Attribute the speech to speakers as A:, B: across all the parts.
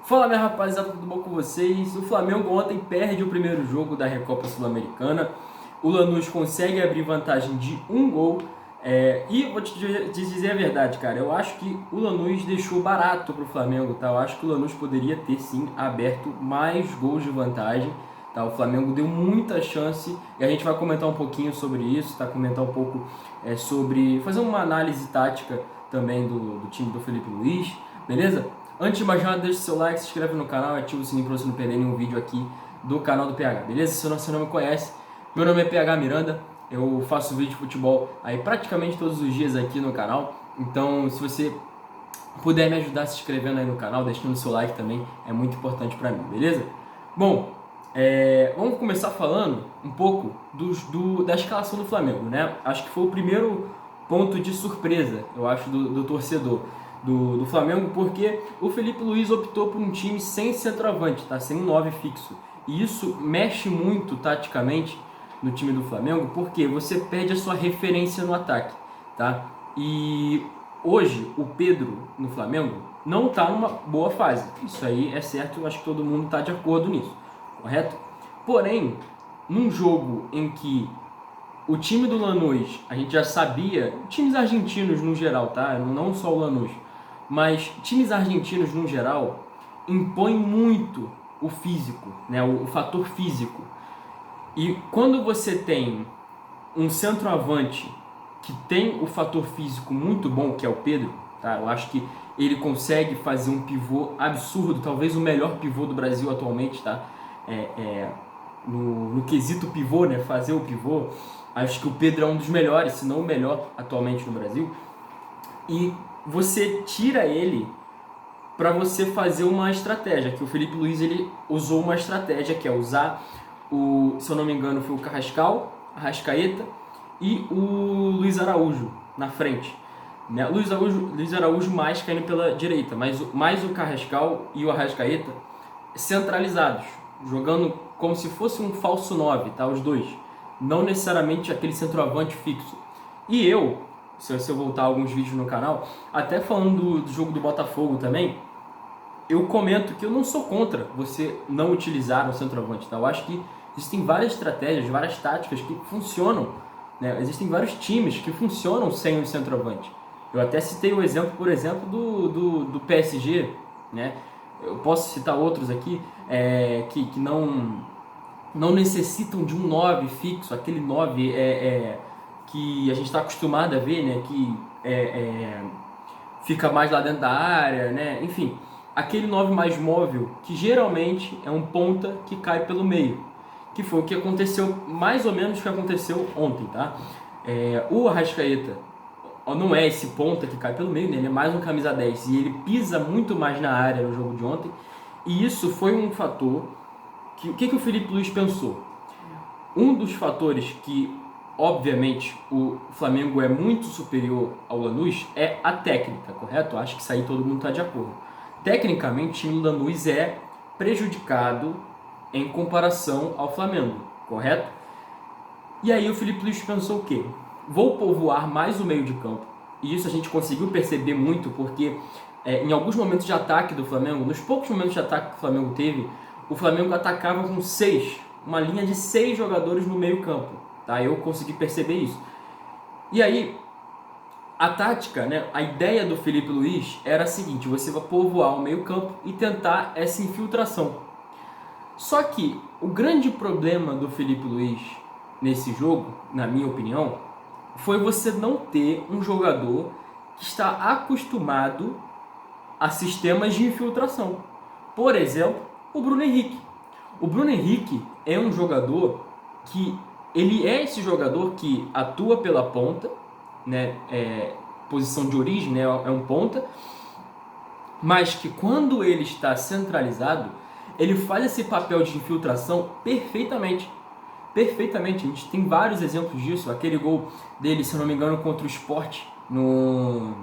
A: Fala, minha rapaziada, tudo bom com vocês? O Flamengo ontem perde o primeiro jogo da Recopa Sul-Americana. O Lanús consegue abrir vantagem de 1 gol. E vou te dizer a verdade, cara. Eu acho que o Lanús deixou barato pro Flamengo, tá? Eu acho que o Lanús poderia ter, sim, aberto mais gols de vantagem, tá? O Flamengo deu muita chance e a gente vai comentar um pouquinho sobre isso, tá? Comentar um pouco sobre... fazer uma análise tática também do time do Felipe Luiz, beleza? Antes de mais nada, deixa o seu like, se inscreve no canal e ativa o sininho para você não perder nenhum vídeo aqui do canal do PH, beleza? Se você não me conhece, meu nome é PH Miranda, eu faço vídeo de futebol aí praticamente todos os dias aqui no canal, então se você puder me ajudar se inscrevendo aí no canal, deixando o seu like também, é muito importante para mim, beleza? Bom, vamos começar falando um pouco da escalação do Flamengo, né? Acho que foi o primeiro ponto de surpresa, eu acho, do torcedor do Flamengo, porque o Felipe Luiz optou por um time sem centroavante, tá? Sem um 9 fixo. E isso mexe muito taticamente no time do Flamengo, porque você perde a sua referência no ataque, tá? E hoje o Pedro no Flamengo não tá numa boa fase. Isso aí é certo, eu acho que todo mundo tá de acordo nisso, correto? Porém, num jogo em que o time do Lanús, a gente já sabia, times argentinos no geral, tá? Não só o Lanús, mas times argentinos no geral impõem muito o físico, né? O fator físico. E quando você tem um centroavante que tem o fator físico muito bom, que é o Pedro, tá? Eu acho que ele consegue fazer um pivô absurdo, talvez o melhor pivô do Brasil atualmente, tá? No quesito pivô, né? Fazer o pivô, acho que o Pedro é um dos melhores, se não o melhor atualmente no Brasil. E você tira ele para você fazer uma estratégia, que o Felipe Luiz ele usou uma estratégia, que é usar se eu não me engano, foi o Carrascal, Arrascaeta e o Luiz Araújo na frente. Né? Luiz Araújo mais caindo pela direita, mas mais o Carrascal e o Arrascaeta centralizados, jogando como se fosse um falso 9, tá? Os dois. Não necessariamente aquele centroavante fixo. E eu, se eu voltar alguns vídeos no canal, até falando do jogo do Botafogo também, eu comento que eu não sou contra você não utilizar o centroavante, tá? Eu acho que existem várias estratégias, várias táticas que funcionam, né? Existem vários times que funcionam sem o centroavante. Eu até citei o exemplo, por exemplo, do PSG, né? Eu posso citar outros aqui que não necessitam de um 9 fixo, aquele 9 que a gente está acostumado a ver, né? Que fica mais lá dentro da área, né? Enfim, aquele 9 mais móvel, que geralmente é um ponta que cai pelo meio, que foi o que aconteceu, mais ou menos o que aconteceu ontem, tá? O Arrascaeta não é esse ponta que cai pelo meio, né? Ele é mais um camisa 10 e ele pisa muito mais na área no jogo de ontem, e isso foi um fator que... O que o Felipe Luiz pensou? Um dos fatores que, obviamente, o Flamengo é muito superior ao Lanús é a técnica, correto? Acho que isso aí todo mundo está de acordo. Tecnicamente, o time do Lanús é prejudicado em comparação ao Flamengo, correto? E aí o Felipe Luiz pensou o quê? Vou povoar mais o meio de campo. E isso a gente conseguiu perceber muito, porque em alguns momentos de ataque do Flamengo, nos poucos momentos de ataque que o Flamengo teve, o Flamengo atacava com uma linha de 6 jogadores no meio campo, tá? Eu consegui perceber isso. E aí, a tática, né, a ideia do Felipe Luiz era a seguinte: você vai povoar o meio campo e tentar essa infiltração. Só que o grande problema do Felipe Luiz nesse jogo, na minha opinião, foi você não ter um jogador que está acostumado a sistemas de infiltração. Por exemplo, o Bruno Henrique. O Bruno Henrique é um jogador que ele é esse jogador que atua pela ponta, né, posição de origem, né, é um ponta, mas que quando ele está centralizado, ele faz esse papel de infiltração perfeitamente. Perfeitamente, a gente tem vários exemplos disso. Aquele gol dele, se eu não me engano, contra o Sport no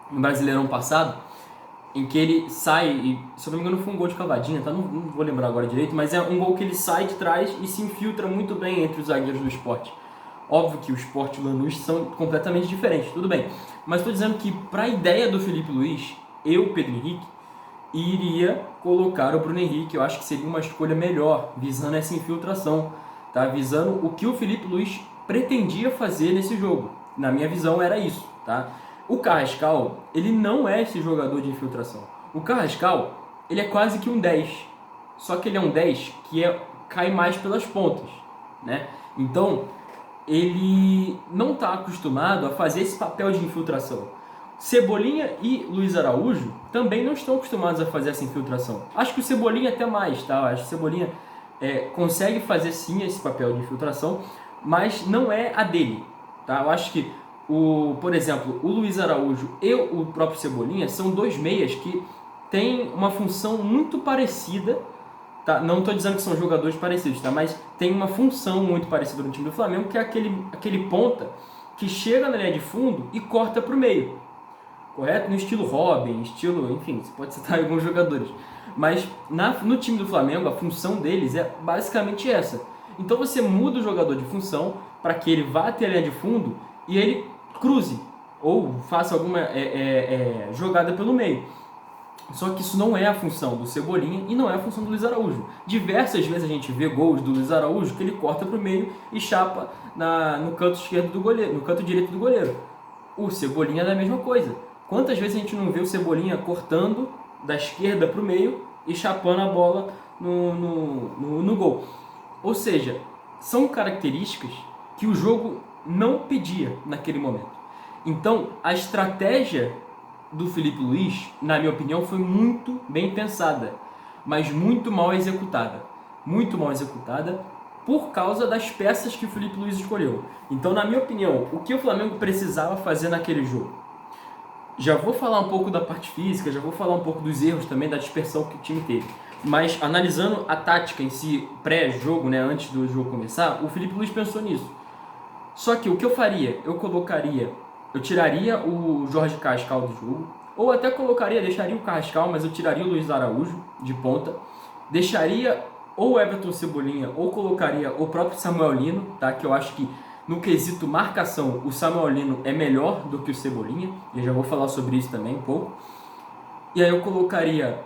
A: Brasileirão passado, em que ele sai, e se eu não me engano foi um gol de cavadinha, tá? Não vou lembrar agora direito, mas é um gol que ele sai de trás e se infiltra muito bem entre os zagueiros do Sport. Óbvio que o Sport e o Lanús são completamente diferentes, tudo bem. Mas estou dizendo que para a ideia do Felipe Luiz, Pedro Henrique, e iria colocar o Bruno Henrique. Eu acho que seria uma escolha melhor, visando essa infiltração, tá? Visando o que o Felipe Luiz pretendia fazer nesse jogo. Na minha visão era isso, tá? O Carrascal, ele não é esse jogador de infiltração. O Carrascal, ele é quase que um 10. Só que ele é um 10 que cai mais pelas pontas, né? Então, ele não está acostumado a fazer esse papel de infiltração. Cebolinha e Luiz Araújo também não estão acostumados a fazer essa infiltração. Acho que o Cebolinha até mais, tá? Acho que o Cebolinha consegue fazer sim esse papel de infiltração, mas não é a dele, tá? Eu acho que, por exemplo, o Luiz Araújo e o próprio Cebolinha são dois meias que têm uma função muito parecida. Tá? Não estou dizendo que são jogadores parecidos, tá? Mas tem uma função muito parecida no time do Flamengo, que é aquele ponta que chega na linha de fundo e corta para o meio. Correto? No estilo Robin, enfim, você pode citar alguns jogadores. Mas no time do Flamengo, a função deles é basicamente essa. Então você muda o jogador de função para que ele vá até a linha de fundo e ele cruze ou faça alguma jogada pelo meio. Só que isso não é a função do Cebolinha e não é a função do Luiz Araújo. Diversas vezes a gente vê gols do Luiz Araújo que ele corta para o meio e chapa no canto esquerdo do goleiro, no canto direito do goleiro. O Cebolinha é da mesma coisa. Quantas vezes a gente não vê o Cebolinha cortando da esquerda para o meio e chapando a bola no gol? Ou seja, são características que o jogo não pedia naquele momento. Então, a estratégia do Felipe Luiz, na minha opinião, foi muito bem pensada, mas muito mal executada. Muito mal executada por causa das peças que o Felipe Luiz escolheu. Então, na minha opinião, o que o Flamengo precisava fazer naquele jogo? Já vou falar um pouco da parte física, já vou falar um pouco dos erros também, da dispersão que o time teve. Mas, analisando a tática em si, pré-jogo, né, antes do jogo começar, o Felipe Luiz pensou nisso. Só que o que eu faria? Eu tiraria o Jorge Carrascal do jogo, ou até deixaria o Carrascal, mas eu tiraria o Luiz Araújo de ponta, deixaria ou o Everton Cebolinha, ou colocaria o próprio Samuel Lino, tá? Que eu acho que no quesito marcação, o Samuel Lino é melhor do que o Cebolinha, e eu já vou falar sobre isso também um pouco. E aí eu colocaria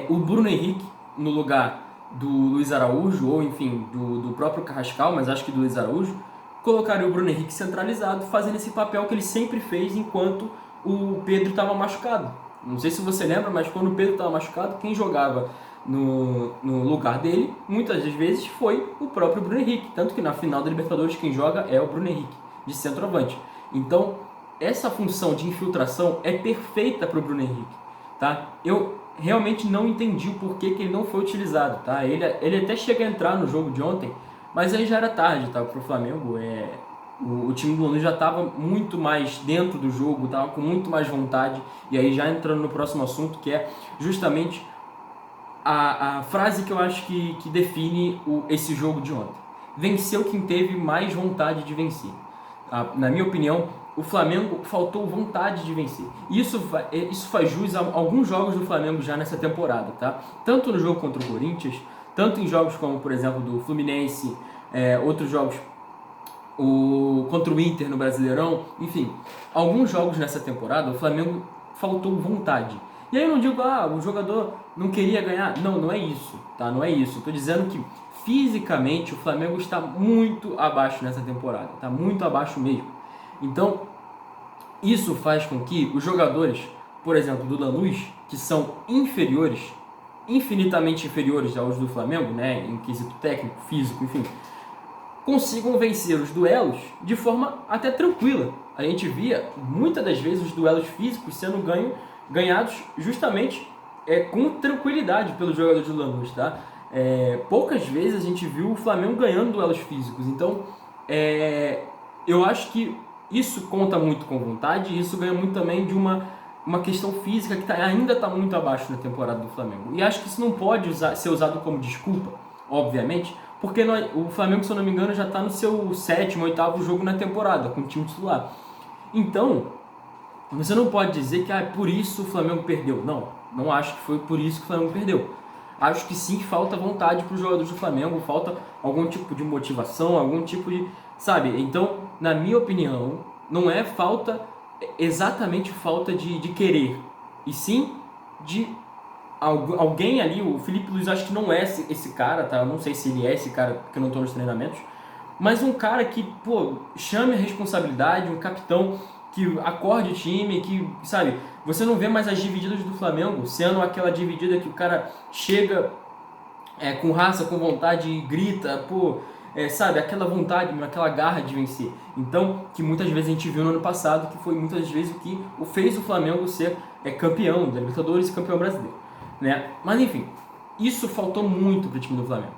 A: o Bruno Henrique no lugar do Luiz Araújo, ou enfim, do próprio Carrascal, mas acho que do Luiz Araújo. Colocaria o Bruno Henrique centralizado, fazendo esse papel que ele sempre fez enquanto o Pedro estava machucado. Não sei se você lembra, mas quando o Pedro estava machucado, quem jogava no lugar dele, muitas das vezes, foi o próprio Bruno Henrique. Tanto que na final da Libertadores, quem joga é o Bruno Henrique, de centroavante. Então, essa função de infiltração é perfeita para o Bruno Henrique. Tá? Eu realmente não entendi o porquê que ele não foi utilizado. Tá? Ele até chega a entrar no jogo de ontem, mas aí já era tarde, tá? Para o Flamengo. O time do Lanús já estava muito mais dentro do jogo, estava com muito mais vontade. E aí já entrando no próximo assunto, que é justamente a frase que eu acho que define esse jogo de ontem. Venceu quem teve mais vontade de vencer. Na minha opinião, o Flamengo faltou vontade de vencer. Isso faz jus a alguns jogos do Flamengo já nessa temporada, tá? Tanto no jogo contra o Corinthians, tanto em jogos como, por exemplo, do Fluminense, outros jogos contra o Inter no Brasileirão, enfim, alguns jogos nessa temporada, o Flamengo faltou vontade. E aí eu não digo, o jogador não queria ganhar. Não, não é isso, tá? Não é isso. Estou dizendo que fisicamente o Flamengo está muito abaixo nessa temporada, tá? Muito abaixo mesmo. Então, isso faz com que os jogadores, por exemplo, do Lanús, que são inferiores, infinitamente inferiores aos do Flamengo, né, em quesito técnico, físico, enfim, consigam vencer os duelos de forma até tranquila. A gente via, muitas das vezes, os duelos físicos sendo ganhados justamente com tranquilidade pelos jogadores do Lanús, tá? Poucas vezes a gente viu o Flamengo ganhando duelos físicos. Então, eu acho que isso conta muito com vontade e isso ganha muito também de uma questão física que ainda está muito abaixo na temporada do Flamengo. E acho que isso não pode ser usado como desculpa, obviamente, porque o Flamengo, se eu não me engano, já está no seu 7º, 8º jogo na temporada, com o time titular. Então, você não pode dizer que por isso o Flamengo perdeu. Não acho que foi por isso que o Flamengo perdeu. Acho que sim, que falta vontade para os jogadores do Flamengo, falta algum tipo de motivação, algum tipo de... Sabe? Então, na minha opinião, não é exatamente falta de querer, e sim de alguém ali. O Felipe Luiz acho que não é esse cara, tá? Eu não sei se ele é esse cara, porque eu não tô nos treinamentos. Mas um cara que, pô, chame a responsabilidade, um capitão que acorde o time, que, sabe, você não vê mais as divididas do Flamengo sendo aquela dividida que o cara chega com raça, com vontade e grita, pô, sabe, aquela vontade, aquela garra de vencer. Então, que muitas vezes a gente viu no ano passado, que foi muitas vezes o que fez o Flamengo ser campeão da Libertadores e campeão brasileiro, né? Mas enfim, isso faltou muito pro time do Flamengo.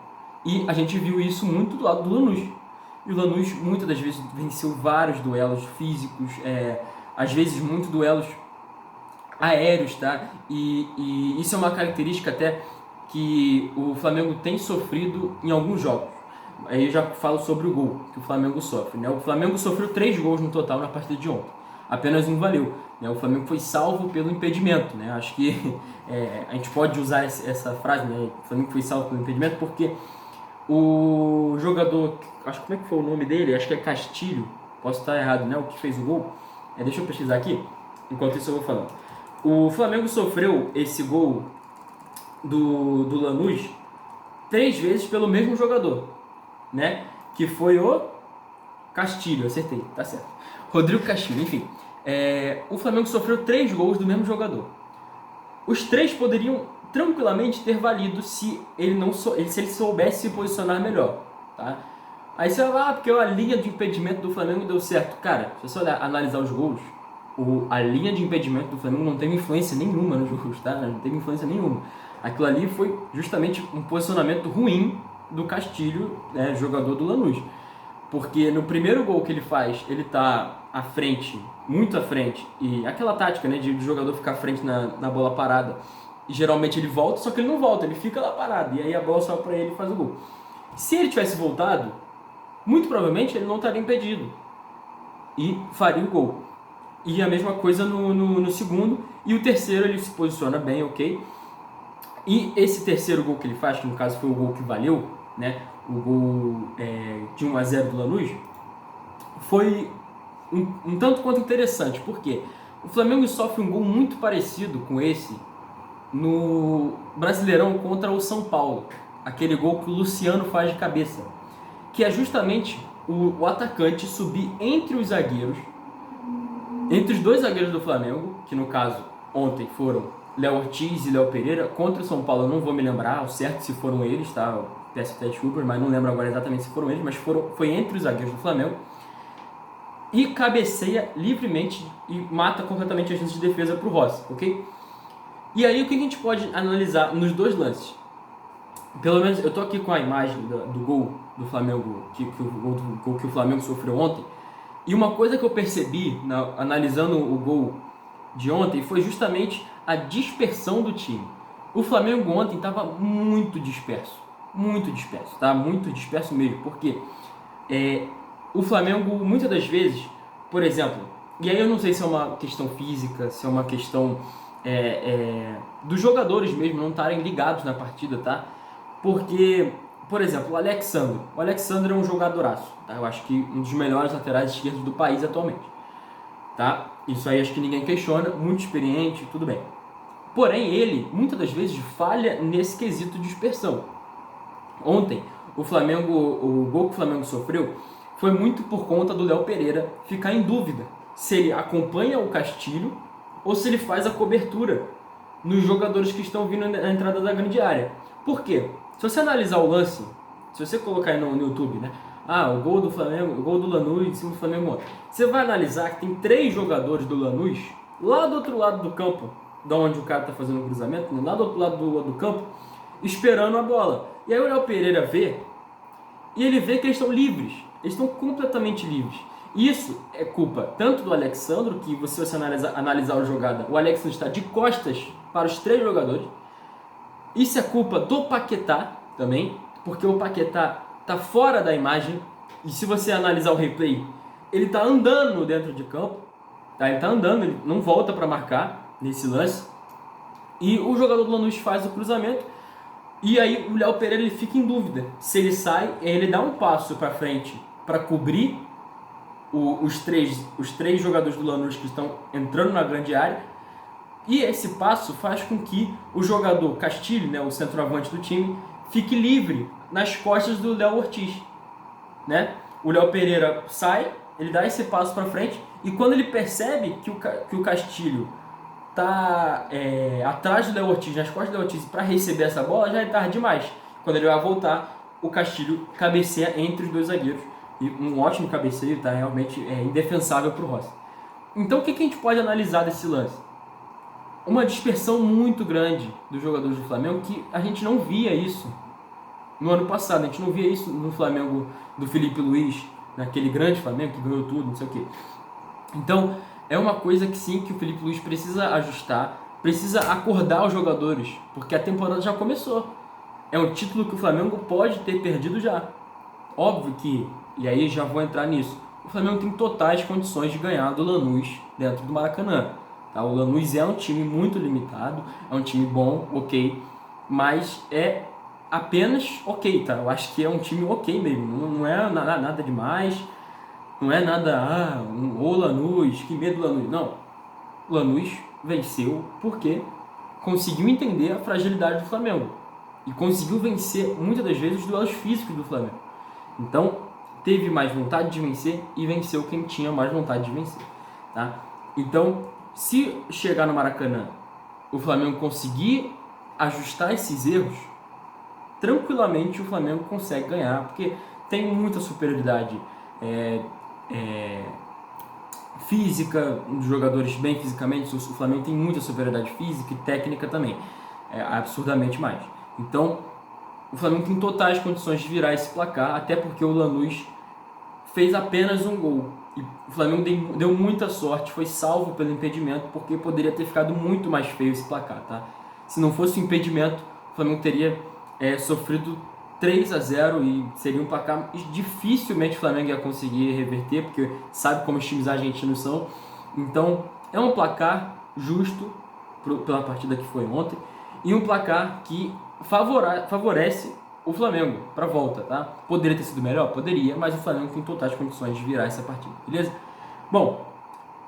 A: E a gente viu isso muito do lado do Lanús. E o Lanús muitas das vezes venceu vários duelos físicos, às vezes muitos duelos aéreos, tá? E isso é uma característica até que o Flamengo tem sofrido em alguns jogos. Aí eu já falo sobre o gol que o Flamengo sofre, né? O Flamengo sofreu 3 gols no total na partida de ontem. Apenas um valeu, né? O Flamengo foi salvo pelo impedimento, né? Acho que a gente pode usar essa frase, né? O Flamengo foi salvo pelo impedimento porque o jogador, acho que como é que foi o nome dele? Acho que é Castilho, posso estar errado, né? O que fez o gol. Deixa eu pesquisar aqui, enquanto isso eu vou falando. O Flamengo sofreu esse gol do Lanús 3 vezes pelo mesmo jogador, né? Que foi o Castilho, acertei, tá certo. Rodrigo Castilho, enfim. O Flamengo sofreu 3 gols do mesmo jogador. Os 3 poderiam tranquilamente ter valido se ele soubesse se posicionar melhor, tá? Aí você vai porque a linha de impedimento do Flamengo deu certo. Cara, se você olhar, analisar os gols, a linha de impedimento do Flamengo não teve influência nenhuma nos gols, tá? Não teve influência nenhuma. Aquilo ali foi justamente um posicionamento ruim do Castilho, né, jogador do Lanús. Porque no primeiro gol que ele faz, ele tá à frente, muito à frente, e aquela tática, né, de jogador ficar à frente na bola parada, e geralmente ele volta, só que ele não volta, ele fica lá parado, e aí a bola sobe pra ele e faz o gol. Se ele tivesse voltado, muito provavelmente ele não estaria impedido, e faria o gol. E a mesma coisa no segundo, e o terceiro ele se posiciona bem, ok? E esse terceiro gol que ele faz, que no caso foi o gol que valeu, né, o gol de 1-0 do Lanús, foi um tanto quanto interessante, porque o Flamengo sofre um gol muito parecido com esse no Brasileirão contra o São Paulo, aquele gol que o Luciano faz de cabeça, que é justamente o atacante subir entre os zagueiros, entre os 2 zagueiros do Flamengo, que no caso ontem foram Léo Ortiz e Léo Pereira. Contra o São Paulo eu não vou me lembrar ao certo se foram eles, tá? Eu peço até desculpas, mas não lembro agora exatamente se foram eles, mas foi entre os zagueiros do Flamengo. E cabeceia livremente e mata completamente as chances de defesa pro Rossi, ok? E aí o que a gente pode analisar nos 2 lances? Pelo menos eu tô aqui com a imagem do gol do Flamengo, o gol que o Flamengo sofreu ontem. E uma coisa que eu percebi analisando o gol de ontem foi justamente a dispersão do time. O Flamengo ontem estava muito disperso, tá? Muito disperso mesmo, porque o Flamengo muitas das vezes, por exemplo, e aí eu não sei se é uma questão física, se é uma questão dos jogadores mesmo não estarem ligados na partida, tá? Porque, por exemplo, o Alexandre é um jogadoraço, tá? Eu acho que um dos melhores laterais esquerdos do país atualmente, tá? Isso aí acho que ninguém questiona, muito experiente, tudo bem. Porém, ele, muitas das vezes, falha nesse quesito de dispersão. Ontem, o gol que o Flamengo sofreu foi muito por conta do Léo Pereira ficar em dúvida se ele acompanha o Castilho ou se ele faz a cobertura nos jogadores que estão vindo na entrada da grande área. Por quê? Se você analisar o lance, se você colocar aí no YouTube, né? O gol do Flamengo, o gol do Lanús em cima do Flamengo ontem. Você vai analisar que tem 3 jogadores do Lanús lá do outro lado do campo, da onde o cara está fazendo o cruzamento, né? Lá do outro lado do campo, esperando a bola. E aí o Léo Pereira vê, e ele vê que eles estão livres, eles estão completamente livres. Isso é culpa tanto do Alexandre, que se você analisar a jogada, o Alexandre está de costas para os 3 jogadores. Isso é culpa do Paquetá também, porque o Paquetá está fora da imagem, e se você analisar o replay, ele está andando dentro de campo, tá? Ele está andando, ele não volta para marcar nesse lance, e o jogador do Lanús faz o cruzamento, e aí o Léo Pereira ele fica em dúvida se ele sai, ele dá um passo para frente para cobrir os três jogadores do Lanús que estão entrando na grande área, E esse passo faz com que o jogador Castilho, né, o centroavante do time, fique livre nas costas do Léo Ortiz, né? O Léo Pereira sai, ele dá esse passo para frente, e quando ele percebe que o Castilho tá atrás do Léo Ortiz, nas costas do Léo Ortiz, para receber essa bola, já é tarde demais. Quando ele vai voltar, o Castilho cabeceia entre os dois zagueiros. E um ótimo cabeceio, tá? Realmente indefensável para o Rossi. Então o que a gente pode analisar desse lance? Uma dispersão muito grande dos jogadores do Flamengo, que a gente não via isso no ano passado. A gente não via isso no Flamengo do Felipe Luiz, naquele grande Flamengo que ganhou tudo, não sei o quê. Então, é uma coisa que sim, que o Felipe Luiz precisa ajustar, precisa acordar os jogadores, porque a temporada já começou. É um título que o Flamengo pode ter perdido já. Óbvio que, e aí já vou entrar nisso, o Flamengo tem totais condições de ganhar do Lanús dentro do Maracanã. Tá? O Lanús é um time muito limitado, é um time bom, ok, mas é apenas ok, tá? Eu acho que é um time ok mesmo, não é nada demais, não é nada, ô Lanús, que medo do Lanús. Não, o Lanús venceu porque conseguiu entender a fragilidade do Flamengo e conseguiu vencer muitas das vezes os duelos físicos do Flamengo. Então, teve mais vontade de vencer e venceu quem tinha mais vontade de vencer, tá? Então, se chegar no Maracanã, o Flamengo conseguir ajustar esses erros, tranquilamente o Flamengo consegue ganhar, porque tem muita superioridade física, dos jogadores bem fisicamente. O Flamengo tem muita superioridade física e técnica também, absurdamente mais. Então, o Flamengo tem totais condições de virar esse placar, até porque o Lanús fez apenas um gol. E o Flamengo deu muita sorte, foi salvo pelo impedimento, porque poderia ter ficado muito mais feio esse placar, tá? Se não fosse o impedimento, o Flamengo teria sofrido 3-0 e seria um placar dificilmente o Flamengo ia conseguir reverter, porque sabe como os times argentinos são. Então, é um placar justo pela partida que foi ontem e um placar que favorece o Flamengo para a volta, tá? Poderia ter sido melhor? Poderia, mas o Flamengo tem totais condições de virar essa partida, beleza? Bom,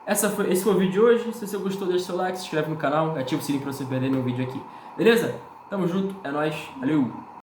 A: esse foi o vídeo de hoje. Se você gostou, deixa seu like, se inscreve no canal, ativa o sininho para você não perder nenhum vídeo aqui, beleza? Tamo junto, é nóis, valeu!